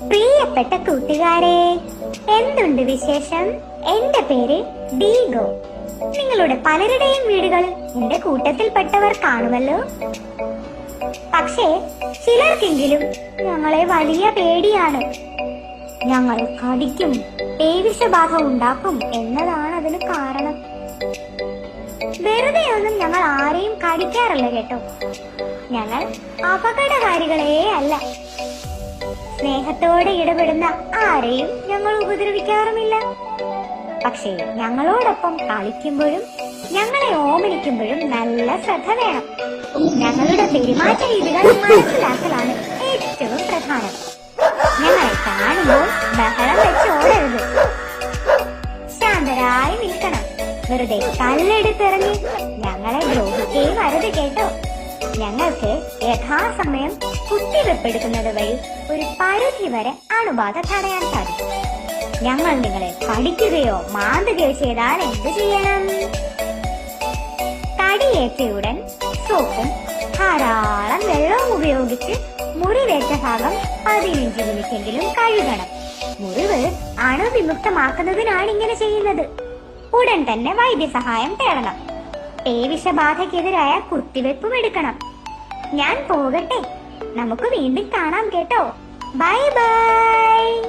പ്രിയപ്പെട്ട കൂട്ടുകാരെ, എന്തുണ്ട് വിശേഷം? എന്റെ പേര് ഡീഗോ. നിങ്ങളുടെ പലരുടെയും വീടുകൾ എന്റെ കൂട്ടത്തിൽപ്പെട്ടവർ കാണുമല്ലോ. പക്ഷേ ചിലർക്കെങ്കിലും ഞങ്ങളെ വലിയ പേടിയാണ്. ഞങ്ങൾ കടിക്കും, പേവിഷബാധ ഉണ്ടാക്കും എന്നതാണ് അതിന് കാരണം. വെറുതെ ഒന്നും ഞങ്ങൾ ആരെയും കടിക്കാറില്ല കേട്ടോ. ഞങ്ങൾ അപകടകാരികളേ അല്ല. സ്നേഹത്തോടെ ഇടപെടുന്ന ആരെയും ഞങ്ങൾ ഉപദ്രവിക്കാറുമില്ല. പക്ഷേ ഞങ്ങളോടൊപ്പം കളിക്കുമ്പോഴും ഞങ്ങളെ ഓമനിക്കുമ്പോഴും നല്ല ശ്രദ്ധ വേണം. ഞങ്ങളുടെ പെരുമാറ്റ രീതികൾ മനസ്സിലാക്കലാണ് ഏറ്റവും പ്രധാനം. ഞങ്ങളെ കാണുമ്പോൾ ബഹളം വെച്ച് ഓടരുത്. ശാന്തരായി നിൽക്കണം. വെറുതെ കല്ലെടുത്തെറിഞ്ഞ് ഞങ്ങളെ ദ്രോഹിക്കുകയും അരുത് കേട്ടോ. ഞങ്ങൾക്ക് യഥാസമയം കുത്തിവെപ്പെടുക്കുന്നത് വഴി ഒരു പരിധി വരെ അണുബാധ തടയാൻ സാധിക്കും. ഞങ്ങൾ നിങ്ങളെ കടിക്കുകയോ മാന്തുകയോ ചെയ്താൽ എന്ത് ചെയ്യണം? കടിയേറ്റയുടൻ സോപ്പും ധാരാളം വെള്ളവും ഉപയോഗിച്ച് മുറിവേറ്റ ഭാഗം 15 മിനിറ്റെങ്കിലും കഴുകണം. മുറിവ് അണുവിമുക്തമാക്കുന്നതിനാണ് ഇങ്ങനെ ചെയ്യുന്നത്. ഉടൻ തന്നെ വൈദ്യസഹായം തേടണം. പേവിഷബാധയ്ക്കെതിരായ കുത്തിവെപ്പും എടുക്കണം. ഞാൻ പോകട്ടെ. നമുക്ക് വീണ്ടും കാണാം കേട്ടോ. Bye bye.